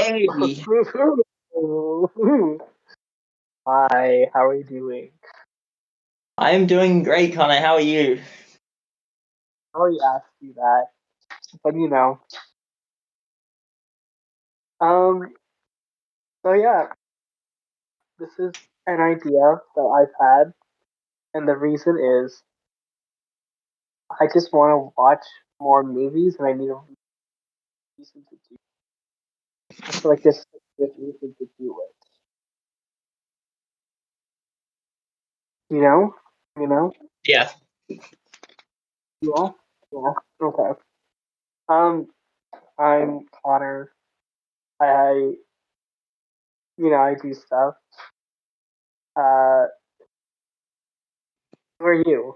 Hey, Hi, how are you doing? I'm doing great, Connor. How are you? I already asked you that, but um, so yeah, this is an idea that I've had, and the reason is I just want to watch more movies, and I need a reason to do. I feel like this is a good reason to do it. You know, you know, Yeah. yeah, yeah. Okay. Um, I'm Connor. I, I do stuff. Uh, who are you?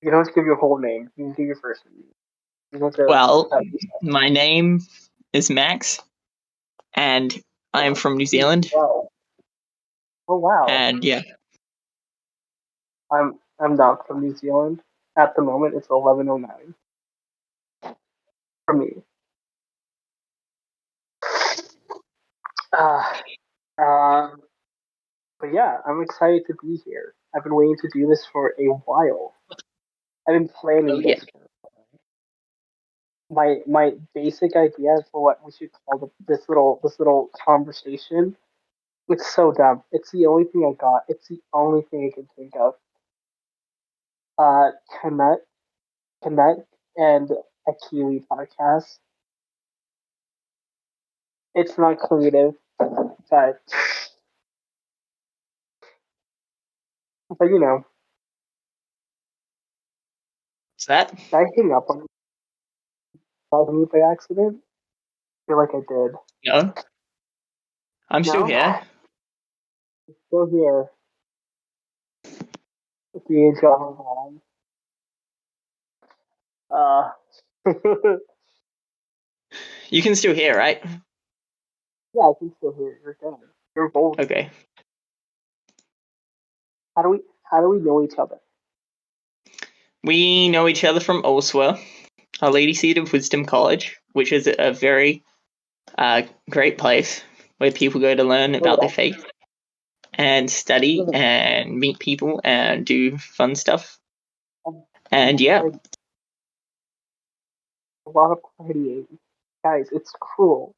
You don't have to give your whole name. You can give your first name. You don't have to Well, tell yourself. my name is Max, and I'm from New Zealand. Wow. Oh wow. And yeah, I'm not from New Zealand. At the moment it's 11:09 for me. Uh, um but yeah, I'm excited to be here. I've been waiting to do this for a while. I've been oh planning yeah. this for my basic idea for what we should call this little conversation. It's so dumb. It's the only thing I got. It's the only thing I can think of. Uh, Canuck, Canuck and a Kiwi podcast. It's not creative, but Is that? did I hang up on you by accident? I feel like I did. No, I'm still No, here. still here. With the age of uh, You can still hear, right? yeah, I can still hear you. You're good. You're golden. Okay. How do we know each other? We know each other from Oswell, a Lady Seat of Wisdom College, which is a very great place where people go to learn Oh about their yeah, faith and study there's and meet people and do fun stuff. a, And yeah, like a lot of partying, guys. It's cruel.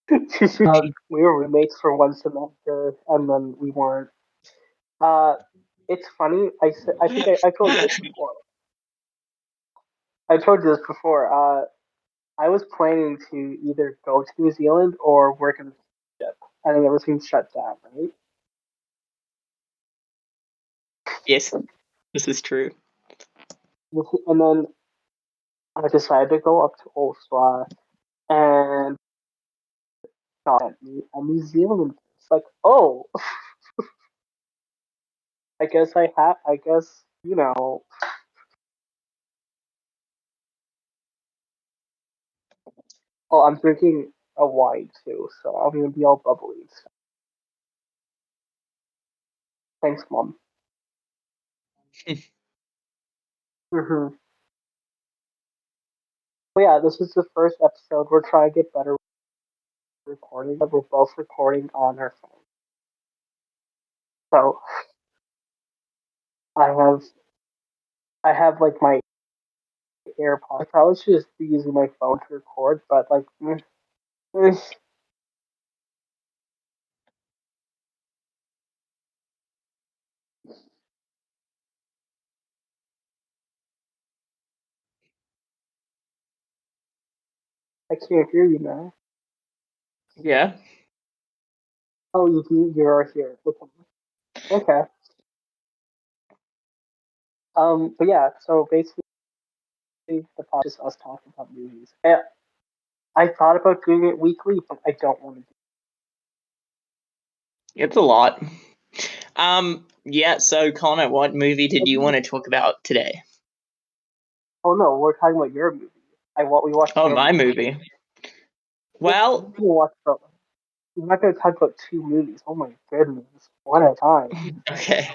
We were roommates for one semester, and then we weren't. Uh, it's funny. I think I told you this before. I told you this before. I was planning to either go to New Zealand or work in a ship, and then everything shut down, right? yes, this is true. And then I decided to go up to Oslo and got a New Zealand. It's like, oh, I guess I have. I guess Oh, I'm drinking a wine too, so I'm gonna be all bubbly. Thanks, mom. Mm-hmm. But yeah, this is the first episode. We're trying to get better recording, but we're both recording on our phone. So I have I have like my AirPods. I probably should just be using my phone to record, but like, eh, I can't hear you now. Yeah. Oh, you're here. Okay. Okay. But yeah, so basically the podcast is us talking about movies. I thought about doing it weekly, but I don't want to do It's a lot. Yeah, so Connor, what movie did you it. want to talk about today? Oh no, we're talking about your movie. We watched Oh, your my movie. movie. We're Well, gonna watch the. We're not gonna talk about two movies. Oh my goodness, one at a time. okay.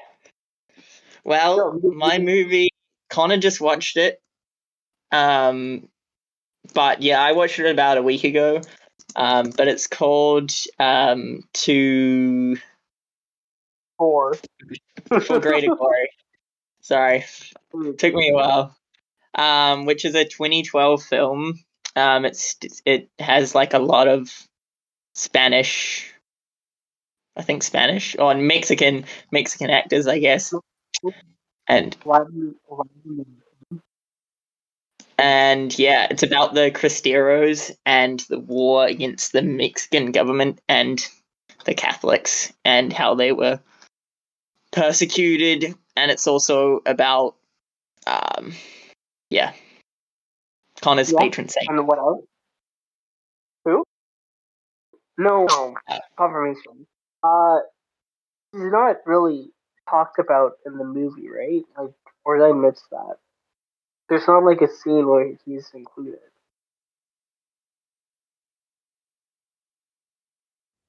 Well, No, my movie, Connor just watched it. Um, But yeah, I watched it about a week ago. But it's called To For Greater Glory. Sorry, took me a while. Which is a 2012 film. It has like a lot of Spanish, I think Spanish or Mexican actors, I guess, and yeah, it's about the Cristeros and the war against the Mexican government and the Catholics and how they were persecuted, and it's also about yeah, Connor's patron saint. And what else? Who? No, Uh, confirmation. He's not really talked about in the movie, right? Like, or did I miss that? There's not like a scene where he's included.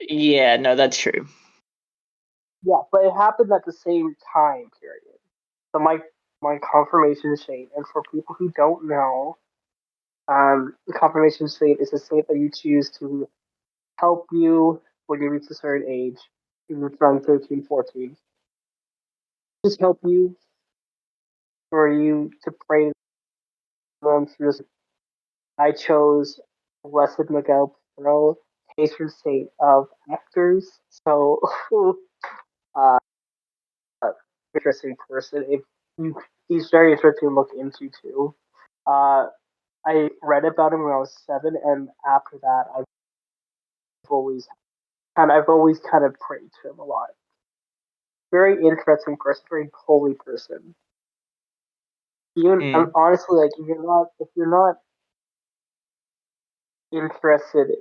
yeah, no, that's true. Yeah, but it happened at the same time period. So my confirmation saint, and for people who don't know, the confirmation saint is a saint that you choose to help you when you reach a certain age, when you're around 13, 14. Just help you for you to pray them through this. I chose Blessed Miguel Pro, patron saint of actors. So, uh, interesting person. If you, he's very interesting to look into too. Uh, I read about him when I was 7, and after that, always I've always kind of prayed to him a lot. Very interesting person, very holy person. Even Mm. honestly, like if you're not interested,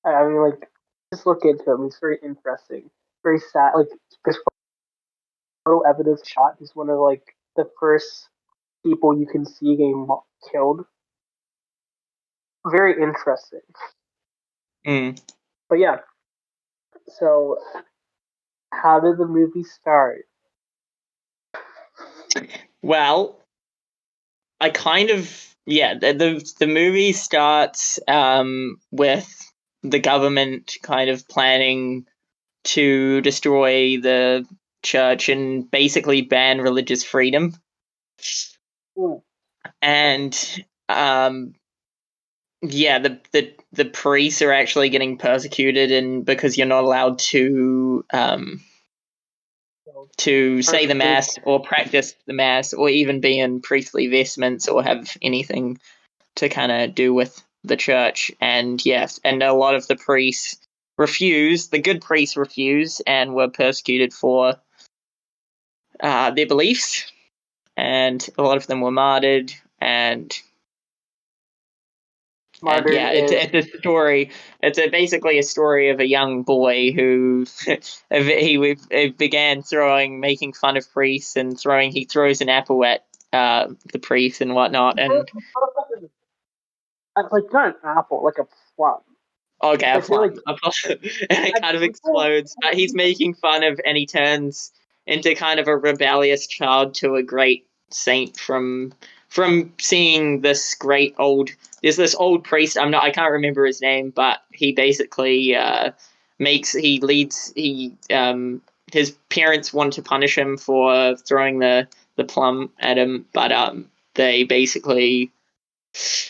I mean, like just look into him. He's very interesting, very sad. Like his photo evidence shot. He's one of like the first people you can see getting killed. Very interesting. Mm. But yeah, so how did the movie start? Well, I kind of yeah. The movie starts with the government kind of planning to destroy the church and basically ban religious freedom, Ooh, and yeah, the priests are actually getting persecuted, and because you're not allowed so to say first the big mass or practice the mass or even be in priestly vestments or have anything to kind of do with the church. And yes, and a lot of the priests refuse, the good priests refuse and were persecuted for their beliefs. And a lot of them were martyred. And martyred yeah, is it's a story. Basically a story of a young boy who he began making fun of priests and he throws an apple at the priest and whatnot. And like not an apple, like a plum. okay, a I feel like plum, and it kind of explodes. But he's making fun of, and he turns into kind of a rebellious child to a great saint from seeing this great old. There's this old priest. I can't remember his name, but he basically he leads his parents want to punish him for throwing the plum at him, but they basically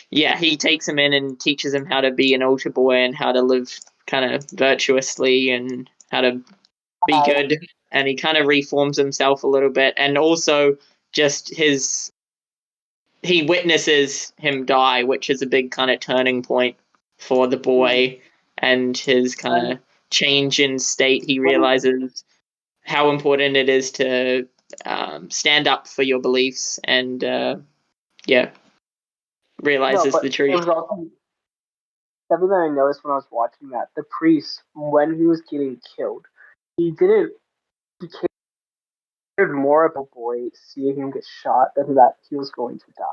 yeah, he takes him in and teaches him how to be an altar boy and how to live kind of virtuously and how to be uh, good. And he kind of reforms himself a little bit. And also, just he witnesses him die, which is a big kind of turning point for the boy and his kind and of change in state. He when realizes how important it is to stand up for your beliefs and, yeah, no, realizes but the it truth. was also something that I noticed when I was watching that. The priest, when he was getting killed, he didn't he cared more about the boy seeing him get shot than that he was going to die.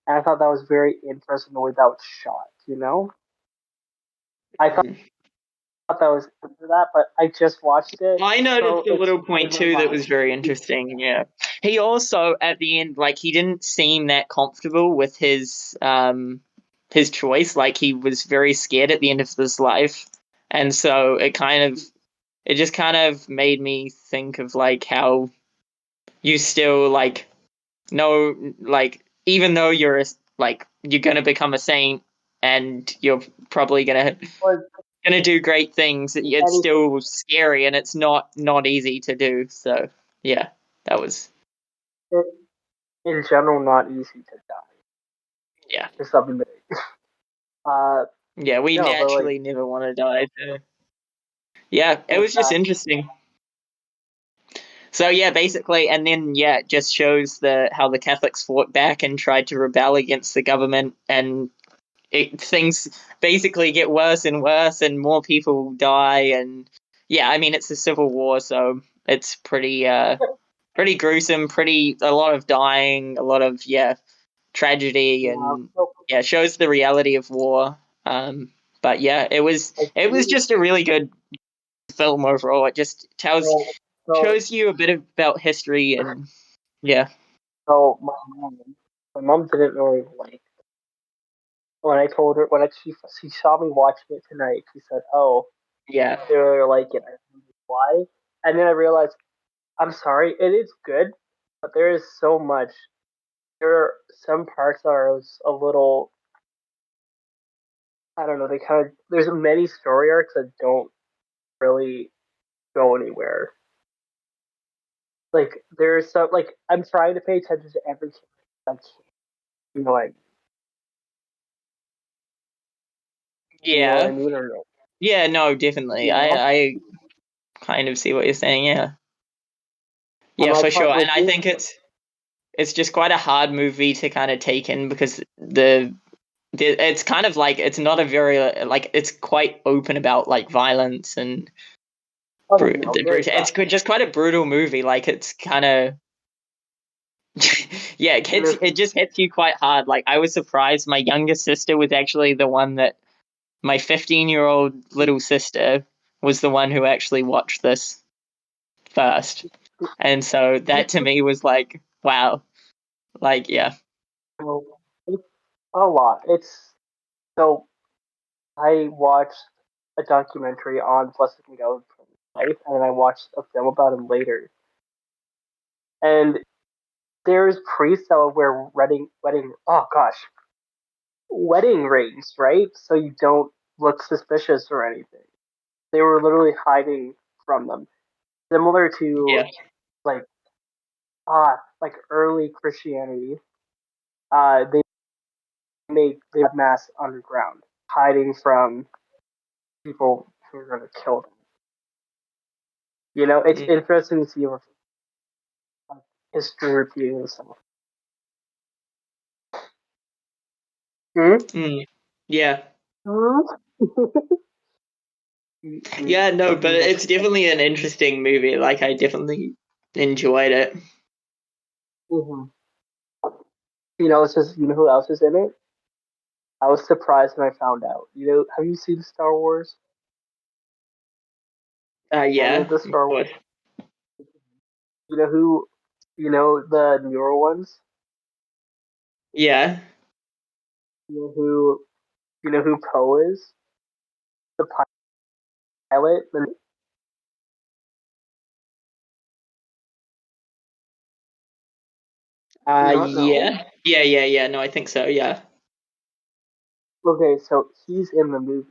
And I thought that was very interesting the way that was shot, you know? I thought that was for that, but I just watched it, I so noticed a it's little in point my too that mind. was very interesting. Yeah, he also at the end, like he didn't seem that comfortable with his his choice. Like he was very scared at the end of his life, and so it just kind of made me think of like how you still like know like even though like you're gonna become a saint and you're probably Or gonna do great things, it's anything still scary and it's not easy to do. So yeah, that was in general not easy to die. yeah. Or something big. Uh, Yeah, we no, but like naturally never want to die. So. Yeah, it was just exactly. interesting. So yeah, basically, and then yeah, it just shows how the Catholics fought back and tried to rebel against the government, and things basically get worse and worse, and more people die, and yeah, I mean it's a civil war, so it's pretty gruesome, pretty a lot of dying, a lot of tragedy, Yeah, and so, yeah, shows the reality of war. But yeah, like, it was just a really good film overall. It just so, so, shows you a bit about history and yeah, so my mom didn't really like when I told her she saw me watching it tonight. She said, "Oh, yeah, they really like it." I said, why? And then I realized, I'm sorry, it is good, but there is so much. There are some parts that are a little, I don't know. They kind of there's many story arcs that don't really go anywhere. Like there's some like I'm trying to pay attention to every character. I can't, you know, like you know what I yeah, mean, or no? yeah. No, definitely. You know, I kind of see what you're saying. Yeah, I'm yeah, for sure. like And I you. think it's just quite a hard movie to kind of take in because it's kind of like it's not a very like it's quite open about like violence and Oh no, it's just quite a brutal movie. Like it's kind of yeah, there's it just hits you quite hard. Like I was surprised. My younger sister was actually the one that my 15-year-old little sister was the one who actually watched this first, and so that to me was like wow. Like yeah, it's a lot. It's so I watched a documentary on Blessed and Gal's life, and then I watched a film about him later. And there's priests that would wear wedding rings, right? So you don't look suspicious or anything. They were literally hiding from them, similar yeah. to like like early Christianity. They had mass underground, hiding from people who were going to kill them. You know, it's Mm. interesting to see history repeating itself. Hmm? Mm. Yeah. Hmm? Yeah, no, but That's it's definitely an interesting movie. Like I definitely enjoyed it. hmm. You know, it's just you know who else is in it? I was surprised when I found out. You know, have you seen Star Wars? Any of Yeah, the of Star Wars? course. You know who? You know the newer ones. Yeah. You know who? You know who Poe is? The pilot. Do you not know? Yeah. Yeah. No, I think so. Yeah. Okay, so he's in the movie.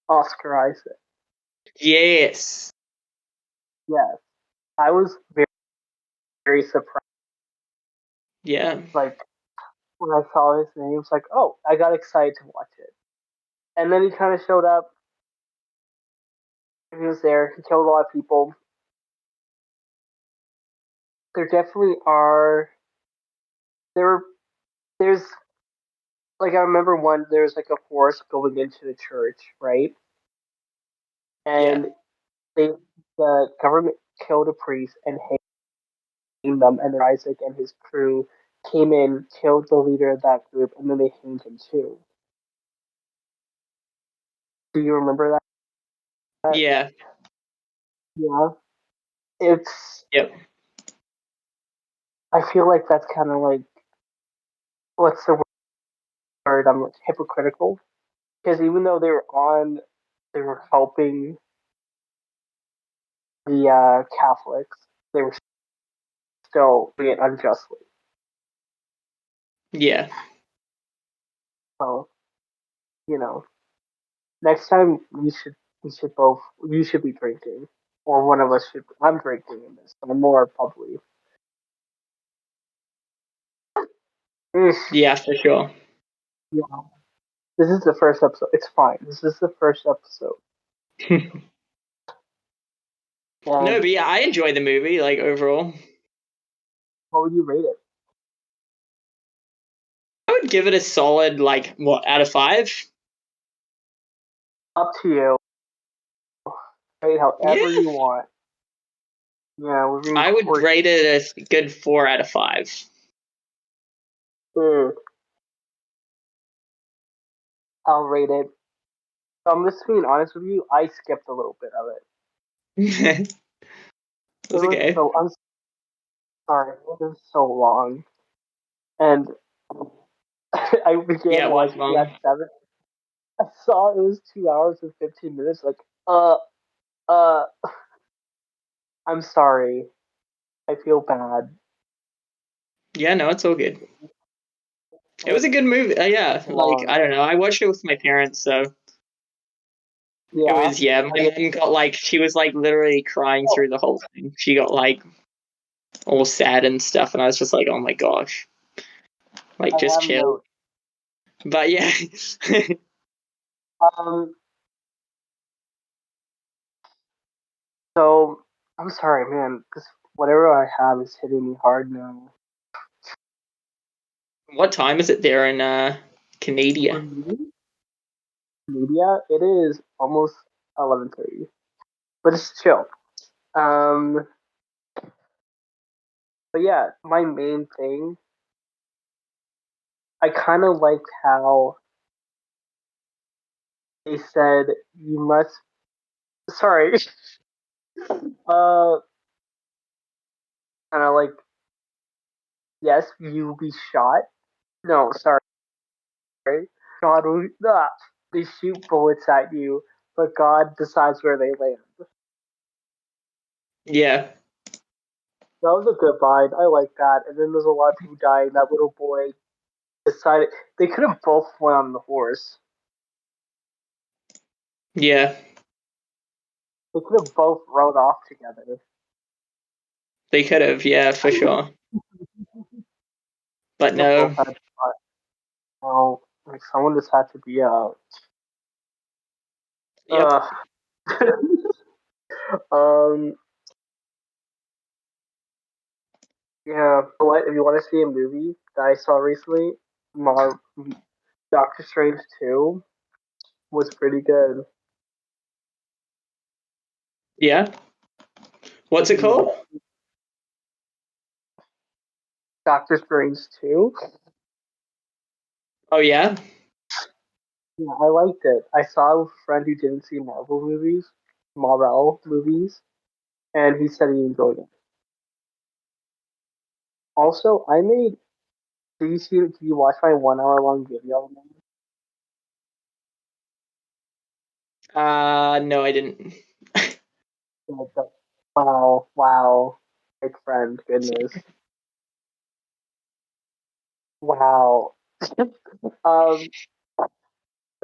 Oscar Isaac. Yes. Yes, I was very surprised. Yeah. Like when I saw his name, it's like, oh, I got excited to watch it. And then he kind of showed up. And he was there. He killed a lot of people. There definitely are. There, there's like I remember one. There's like a horse going into the church, right? Yeah. And they, the government killed a priest and hanged them, and then Isaac and his crew came in, killed the leader of that group, and then they hanged him too. Do you remember that? Yeah. Yeah. It's. Yep. I feel like that's kind of like what's the word? heard I'm like hypocritical because even though they were helping the Catholics, they were still doing it unjustly. Yeah. So you know, next time we should both you should be drinking, or one of us should. I'm drinking in this, but I'm more probably. Mm, Yeah, for sure. yeah, this is the first episode. It's fine. This is the first episode, No, and but yeah, I enjoy the movie, like overall. what would you rate it? I would give it a solid, like, what, out of 5? Up to you. Rate Yeah. however you want. Yeah, we're being I would court. rate it a good 4 out of 5. Mm, I'll rate it. I'm just being honest with you. I skipped a little bit of it. That's It was okay. so. I'm sorry. It was so long, and I Yeah, began it was watching it long. at 7. I saw it was 2 hours and 15 minutes. Like, uh, uh, I'm sorry. I feel bad. Yeah, no, it's all good. It was So a good movie. Yeah, like long. I don't know. I watched it with my parents, so it Yeah. was yeah. My mom got like she was like literally crying Oh, through the whole thing. She got like all sad and stuff, and I was just like, oh my gosh, like I just have chill. notes. But yeah, Um. So I'm sorry, man. This whatever I have is hitting me hard now. what time is it there in For Canada? me, media, it is almost 11:30, but it's chill. Um. But yeah, my main thing. I kind of liked how they said you must. Sorry. Kind of like yes, you will be shot. No, sorry. God will they shoot bullets at you, but God decides where they land. Yeah, That was a good line. I like that. And then there's a lot of people dying. That little boy decided they could have both went on the horse. yeah, They could have both rode off together. they could have. Yeah, for sure. But They both no. had shot. Well, like someone just had to be Yep. uh um yeah. What if you want to see a movie that I saw recently? Mar Doctor Strange 2 was pretty good. Yeah. What's it called? Doctor Strange 2. Oh yeah. Yeah, I liked it. I saw a friend who didn't see Marvel movies, and he said he enjoyed it. Also, I made. Did you watch my 1 hour long video? No, I didn't. Wow, wow, big friend, goodness, wow. Um,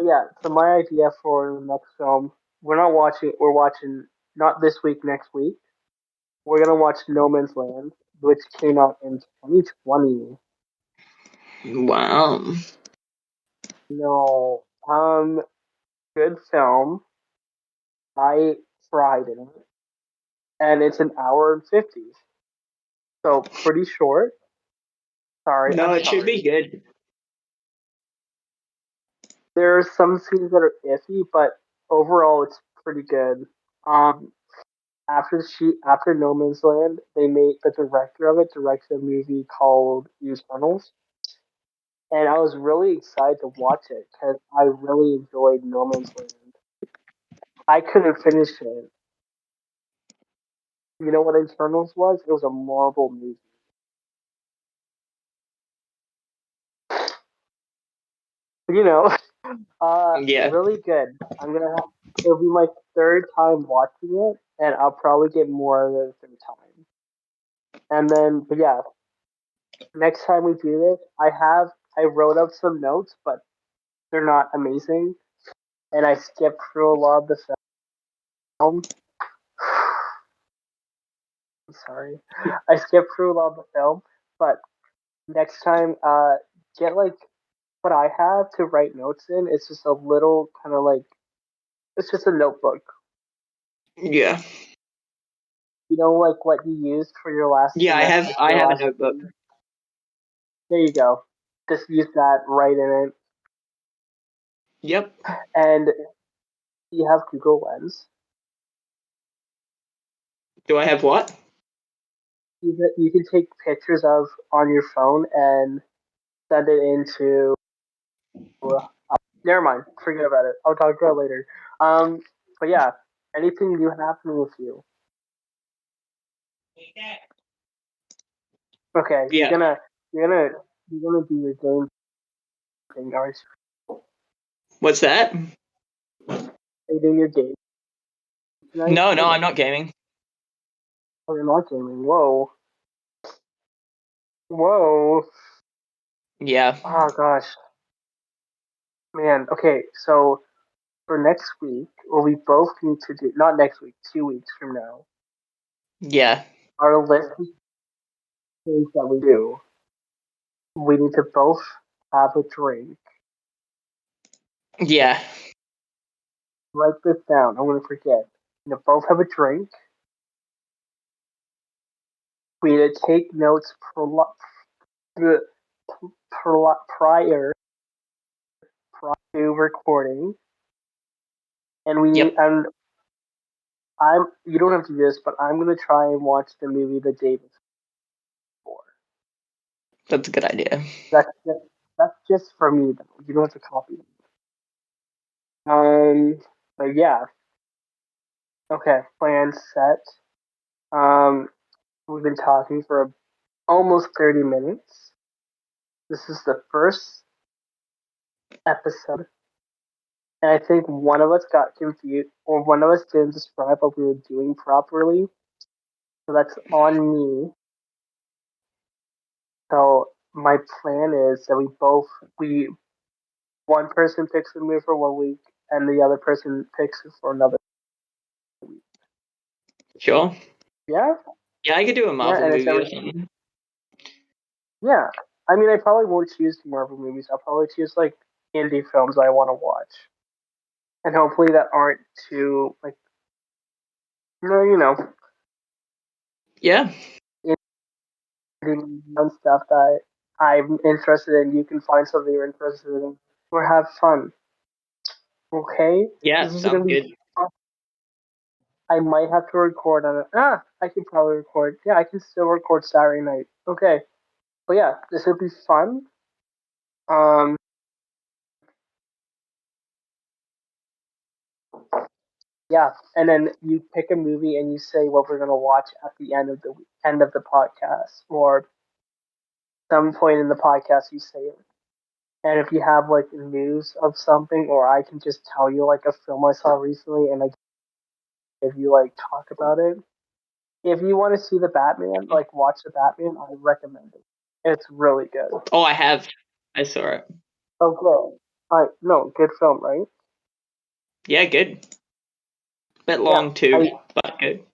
yeah. So my idea for the next film, we're not watching. We're watching not this week, next week. We're gonna watch No Man's Land, which came out in 2020. Wow. No, good film. I tried in it, and it's an hour and 50. So pretty short. Sorry, No, I'm it should be sorry. good. There are some scenes that are iffy, but overall it's pretty good. Um, after No Man's Land, they made the director of it directed a movie called Eternals, and I was really excited to watch it because I really enjoyed No Man's Land. I couldn't finish it. You know what Eternals was? It was a Marvel movie. you know, Yeah. really good. It'll be my third time watching it, and I'll probably get more of the third time. And then, but yeah, next time we do this, I wrote up some notes, but they're not amazing, and I skipped through a lot of the film. I'm sorry, I skipped through a lot of the film, but next time, get like what I have to write notes in. It's just a little kind of like it's just a notebook. Yeah. You know, like what you used for your last Yeah, I semester, have I your have a last notebook. thing. There you go. Just use that right in it. Yep. And you have Google Lens. Do I have what? You can take pictures of on your phone and send it into. Never mind. Forget about it. I'll talk about it later. Um, but yeah, anything new happening with you? Okay, Yeah. you're gonna you're gonna do your game thing, aren't What's that? you? Are you doing your game tonight? No, no, I'm not gaming. Oh, you're not gaming. Whoa, whoa. Yeah. Oh gosh, man. Okay, so for next week, well, we both need to do not next week, 2 weeks from now. Yeah. Our list of things that we do. We need to both have a drink. Yeah. Write this down. I'm gonna forget. We need to both have a drink. We need to take notes prior to recording, and we need Yep. and I'm you don't have to do this, but I'm gonna try and watch the movie the day before. That's a good idea. That's just for me though. You don't have to copy it. But yeah, okay, plan set. Um, we've been talking for almost 30 minutes. This is the first episode, and I think one of us got confused, or one of us didn't describe what we were doing properly. So that's on me. So my plan is that we one person picks a movie for 1 week, and the other person picks it for another week. Sure. Yeah, Yeah, I could do a yeah, Marvel and it's movie every or something. yeah. I mean, I probably won't choose Marvel movies. I'll probably choose like indie films I want to watch, and hopefully that aren't too like you know Yeah. indie stuff that I'm interested in. You can find something you're interested in, or have fun. Okay, Yeah, this is gonna sounds be. good. I might have to record on it. I can probably record. Yeah, I can still record Saturday night. Okay, but yeah, this would be fun. Um, yeah, and then you pick a movie and you say what we're gonna watch at the end of the podcast, or some point in the podcast you say it. And if you have like news of something, or I can just tell you like a film I saw recently, and if you like talk about it. If you want to see the Batman, like watch the Batman, I recommend it. It's really good. Oh, I have. I saw it. Okay. No, good film, right? Yeah, good. Bit Yeah. long too, but good.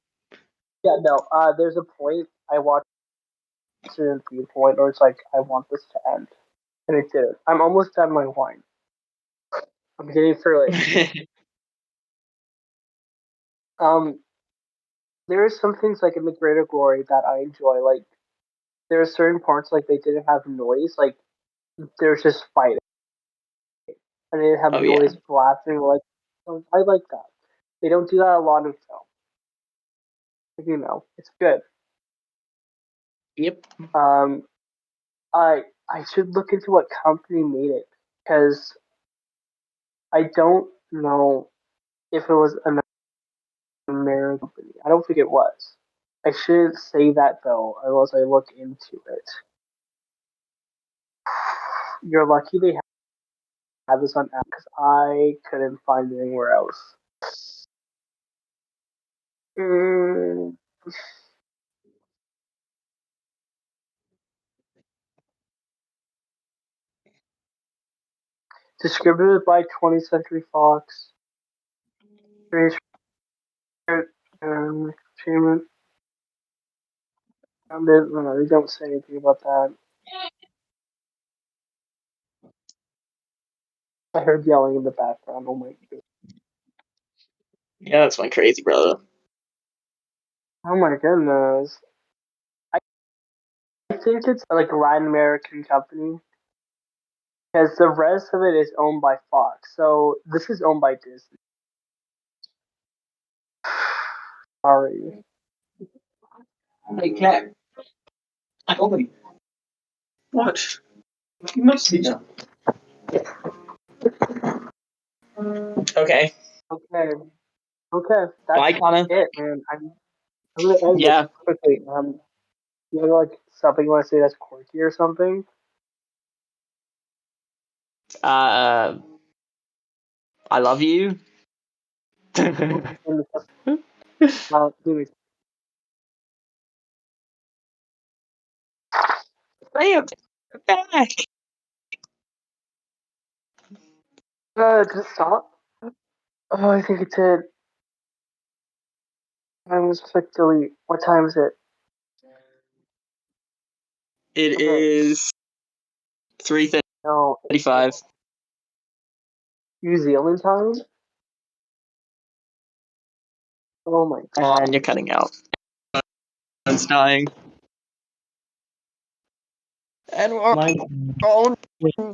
Yeah, no. There's a point I watched it at the point where it's like I want this to end, and it did. I'm almost done my wine. I'm getting through it. Um, there are some things like in the Greater Glory that I enjoy. Like there are certain parts like they didn't have noise. Like there's just fighting, and they didn't have Oh yeah. noise blasting. Like I like that. They don't do that a lot in film. It's good. Yep. Um, I should look into what company made it because I don't know if it was an American company. I don't think it was. I shouldn't say that though, unless I look into it. You're lucky they have this on app because I couldn't find it anywhere else. Mm. Distributed by 20th Century Fox. Entertainment. They don't say anything about that. I heard yelling in the background. Oh my god. Yeah, that's my crazy brother. Oh my goodness. I think it's like a Latin American company because the rest of it is owned by Fox. So this is owned by Disney. Sorry. Hey, cat. Ollie. What? You must be done. Okay. Okay. Okay. Bye, That's Connor. it, man. I'm gonna end this Yeah. quickly. You have like something you want to say that's quirky or something? I love you. Give me. Bam! Back. Just stop. Oh, I think it's it. I was click delete. What time is it? It Okay. is No. 3:35. New Zealand time? Oh my god. And you're cutting out. It's dying. And we're all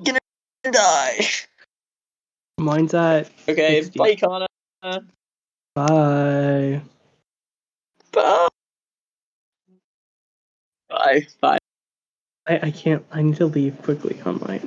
gonna die. Mine's at Okay, 60. bye, Connor. Bye. Bye. Bye. Bye. I can't. I need to leave quickly on my.